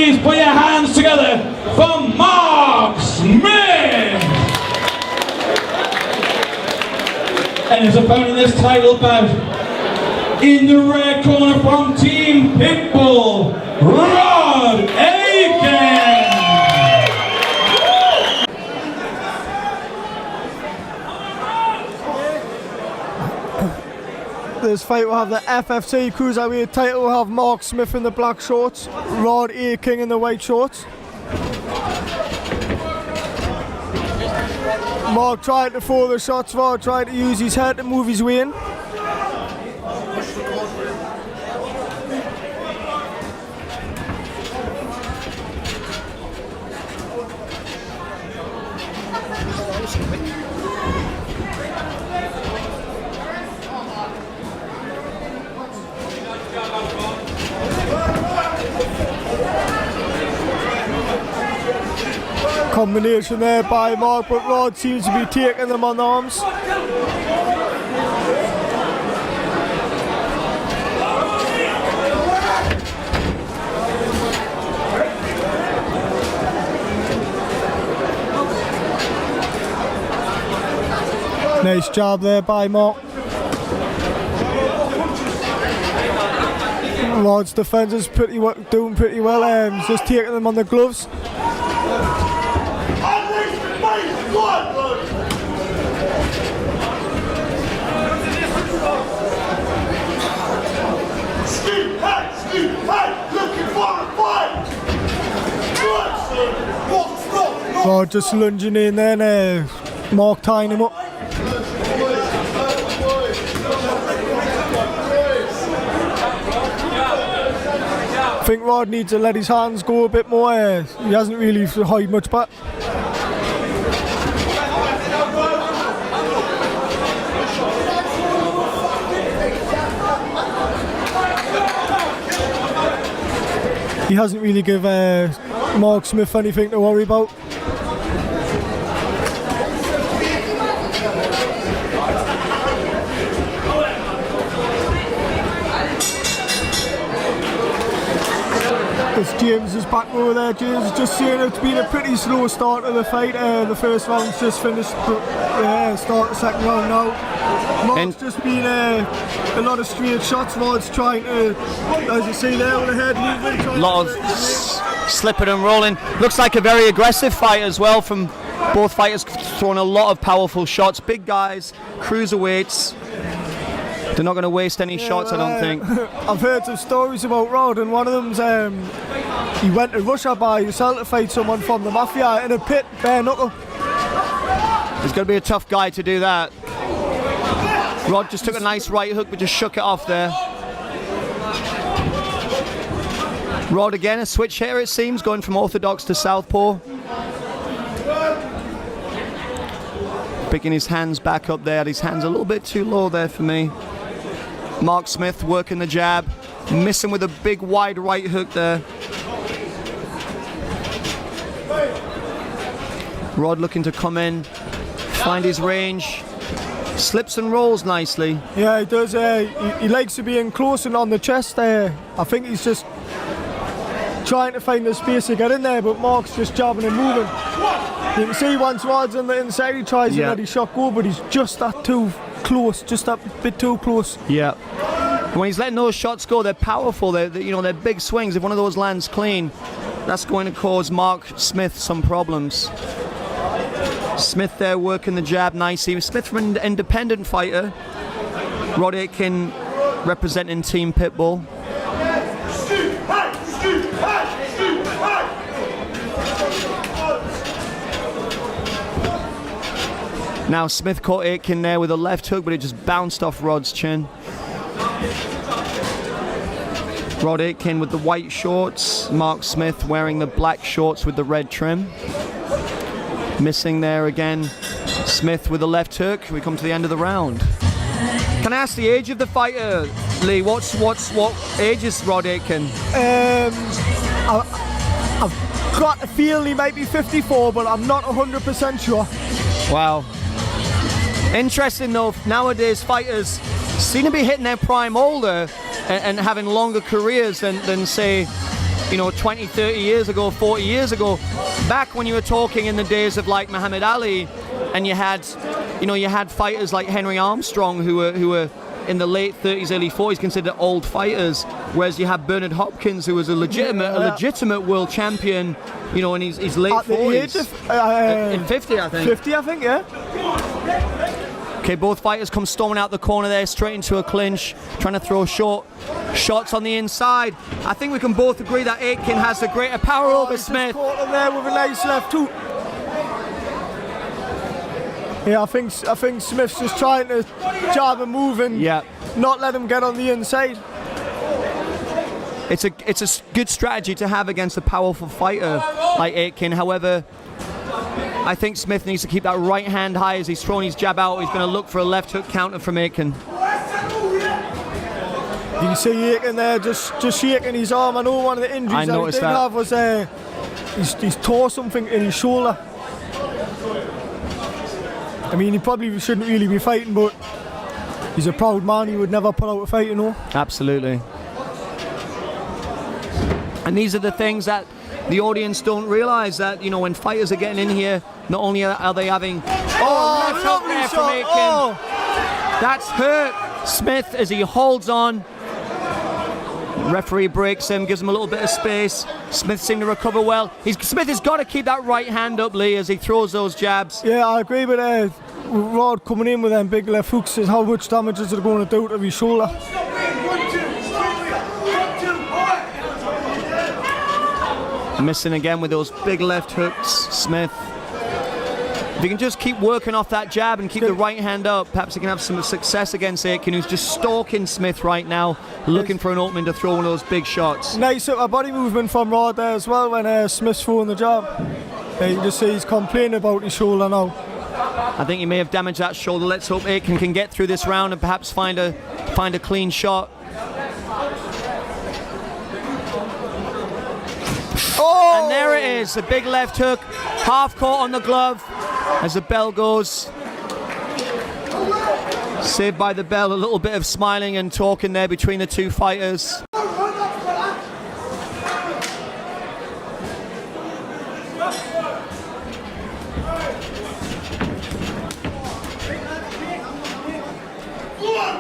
Please put your hands together for Mark Smith! And his opponent in this title bout, in the red corner from Team Pitbull, Rod Aiken! This fight will have the FFC Cruiserweight title. We'll have Mark Smith in the black shorts, Rod Aiken in the white shorts. Mark tried to throw the shots, Rod tried to use his head to move his way in. Combination there by Mark, but Rod seems to be taking them on the arms. Nice job there by Mark. Rod's defence is doing pretty well, he's just taking them on the gloves. Oh, just lunging in there and Mark tying him up. I think Rod needs to let his hands go a bit more. He hasn't really hide much back. He hasn't really given Mark Smith anything to worry about. It's James's back over there. James is just saying it's been a pretty slow start to the fight. The first round's just finished. Start the second round now. Mark's just been a lot of straight shots. Rod's trying to, as you see there, with the head movement. A lot of slipping and rolling. Looks like a very aggressive fight as well from both fighters, throwing a lot of powerful shots. Big guys, cruiserweights. They're not going to waste any shots, I don't think. I've heard some stories about Rod, and one of them's he went to Russia by himself to fight someone from the mafia in a pit, bare knuckle. He's going to be a tough guy to do that. Rod just took a nice right hook, but just shook it off there. Rod again, a switch here it seems, going from orthodox to southpaw. Picking his hands back up there. His hands a little bit too low there for me. Mark Smith working the jab, missing with a big wide right hook there. Rod looking to come in, find his range, slips and rolls nicely. Yeah, he does. He likes to be in close and on the chest there. I think he's just trying to find the space to get in there, but Mark's just jabbing and moving. You can see once Rod's on the inside, he tries to let his shot go, but he's just that too close, just that bit too close. Yeah. When he's letting those shots go, they're powerful. They're big swings. If one of those lands clean, that's going to cause Mark Smith some problems. Smith there working the jab nicely. Smith from an independent fighter. Rod Aiken representing Team Pitbull. Now Smith caught Aiken there with a left hook, but it just bounced off Rod's chin. Rod Aiken with the white shorts, Mark Smith wearing the black shorts with the red trim. Missing there again, Smith with the left hook. We come to the end of the round. Can I ask the age of the fighter, Lee? What age is Rod Aiken? I've got a feel he might be 54, but I'm not 100% sure. Wow. Interesting though, nowadays fighters seem to be hitting their prime older and having longer careers than say you know, 20, 30 years ago, 40 years ago, back when you were talking in the days of like Muhammad Ali, and you had fighters like Henry Armstrong who were in the late 30s, early 40s, considered old fighters, whereas you have Bernard Hopkins, who was a legitimate world champion, you know, in his late 40s. In 50, I think. 50, I think, yeah. Okay, both fighters come storming out the corner there, straight into a clinch, trying to throw short shots on the inside. I think we can both agree that Aiken has the greater power over Smith. Caught him there with a nice left hook. Yeah, I think Smith's just trying to jab and move and not let him get on the inside. It's a good strategy to have against a powerful fighter like Aiken. However, I think Smith needs to keep that right hand high as he's throwing his jab out. He's going to look for a left hook counter from Aiken. You can see Aiken there just shaking his arm. I know one of the injuries that he did have was he's tore something in his shoulder. I mean, he probably shouldn't really be fighting, but he's a proud man. He would never put out a fight, you know. Absolutely. And these are the things that the audience don't realise, that, you know, when fighters are getting in here, not only are they having left hook there from Aiken. That's hurt Smith as he holds on. Referee breaks him, gives him a little bit of space. Smith seemed to recover well. Smith has got to keep that right hand up, Lee, as he throws those jabs. Yeah, I agree with Rod coming in with them big left hooks. Is how much damage is it going to do to his shoulder? Missing again with those big left hooks, Smith. If he can just keep working off that jab and keep the right hand up, perhaps he can have some success against Aiken, who's just stalking Smith right now, looking for an opening to throw one of those big shots. Nice body movement from Rod there as well when Smith's throwing the jab. You can just see he's complaining about his shoulder now. I think he may have damaged that shoulder. Let's hope Aiken can get through this round and perhaps find a clean shot. Oh! And there it is, a big left hook, half caught on the glove as the bell goes. Saved by the bell, a little bit of smiling and talking there between the two fighters.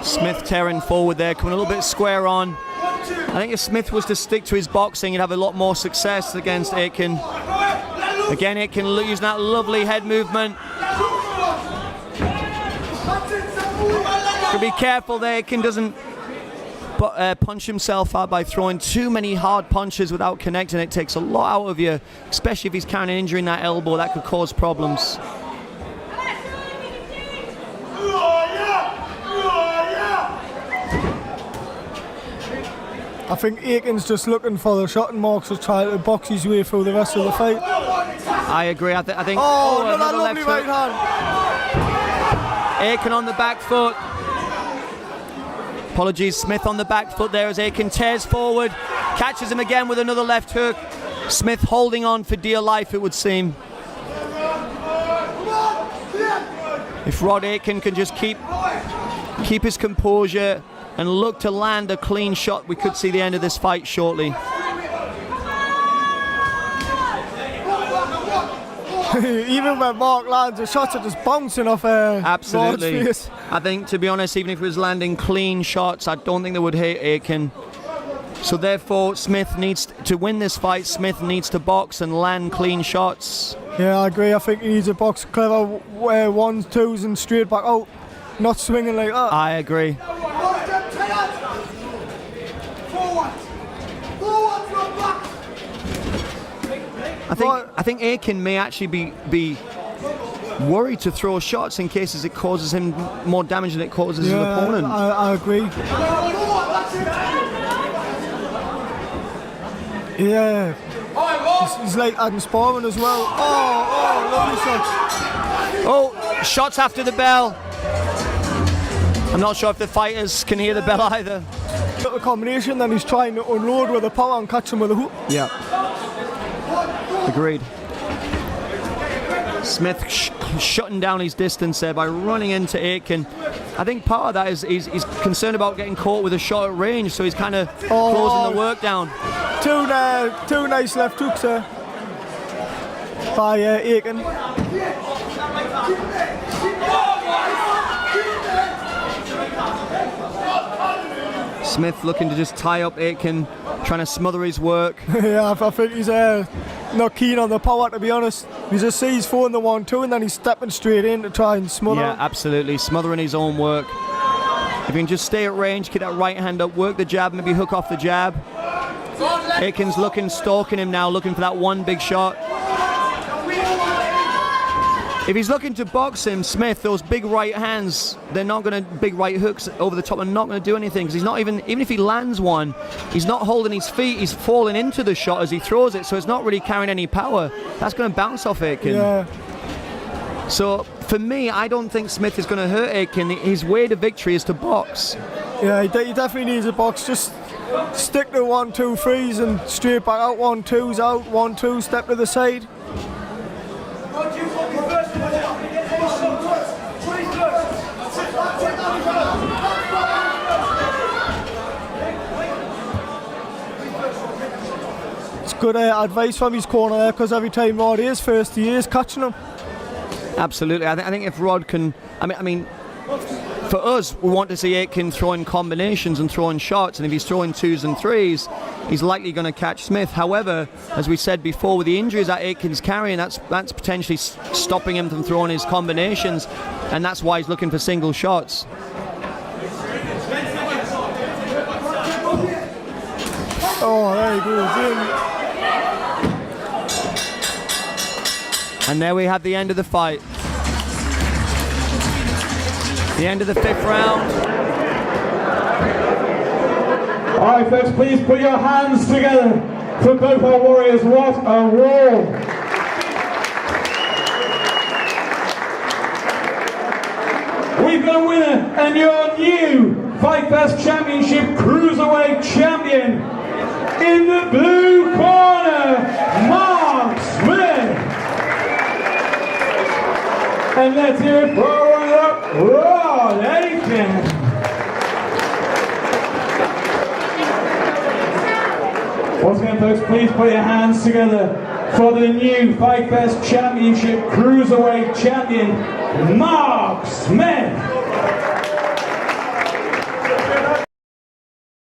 Smith tearing forward there, coming a little bit square on. I think if Smith was to stick to his boxing, he'd have a lot more success against Aiken. Again, Aiken using that lovely head movement. Be careful there, Aiken doesn't punch himself out by throwing too many hard punches without connecting. It takes a lot out of you, especially if he's carrying an injury in that elbow. That could cause problems. I think Aiken's just looking for the shot and Marks is trying to box his way through the rest of the fight. I agree. I think. Another lovely right hand. Aiken on the back foot. Apologies, Smith on the back foot there as Aiken tears forward, catches him again with another left hook. Smith holding on for dear life, it would seem. If Rod Aiken can just keep his composure and look to land a clean shot, we could see the end of this fight shortly. Even when Mark lands, the shots are just bouncing off Absolutely. Rod's face. I think, to be honest, even if he was landing clean shots, I don't think they would hit Aiken. So therefore, Smith needs to win this fight. Smith needs to box and land clean shots. Yeah, I agree. I think he needs to box clever ones, twos, and straight back out, not swinging like that. I agree. I think Aiken may actually be worried to throw shots in case it causes him more damage than it causes his opponent. I agree. Yeah. He's like adding sparring as well. Oh, lovely shots. Oh, shots after the bell. I'm not sure if the fighters can hear the bell either. Got the combination, then he's trying to unload with the power and catch him with a hook. Yeah. Agreed. Smith shutting down his distance there by running into Aiken. I think part of that is he's concerned about getting caught with a shot at range, so he's kind of closing the work down. Two nice left hooks there by Aiken. Smith looking to just tie up Aiken, trying to smother his work. Yeah, I think he's not keen on the power, to be honest. You just see he's throwing the 1-2 and then he's stepping straight in to try and smother. Yeah, absolutely, smothering his own work. If you can just stay at range, keep that right hand up, work the jab, maybe hook off the jab. Aiken's stalking him now, looking for that one big shot. If he's looking to box him, Smith, those big right hands, they're not going to, big right hooks over the top are not going to do anything, because he's not even if he lands one, he's not holding his feet, he's falling into the shot as he throws it, so it's not really carrying any power. That's going to bounce off Aiken. Yeah. So for me, I don't think Smith is going to hurt Aiken. His way to victory is to box. Yeah, he definitely needs a box. Just stick to 1-2-3s and straight back out, 1-2s out, 1-2, step to the side. It's good advice from his corner there, because every time Rod is first, he is catching him. Absolutely. I think if Rod can, I mean, for us, we want to see Aiken throwing combinations and throwing shots, and if he's throwing 2s and 3s, he's likely going to catch Smith. However, as we said before, with the injuries that Aiken's carrying, that's potentially stopping him from throwing his combinations, and that's why he's looking for single shots. Oh, there he goes in. And there we have the end of the fight. The end of the 5th round. Alright folks, please put your hands together for both our warriors. What a roar! We've got a winner and your new Fight Fest Championship Cruiserweight Champion in the blue corner, Mark Smith. And let's hear it for our runner-up, Rod Aiken. Once again, folks, please put your hands together for the new Fight Fest Championship Cruiserweight Champion, Mark Smith.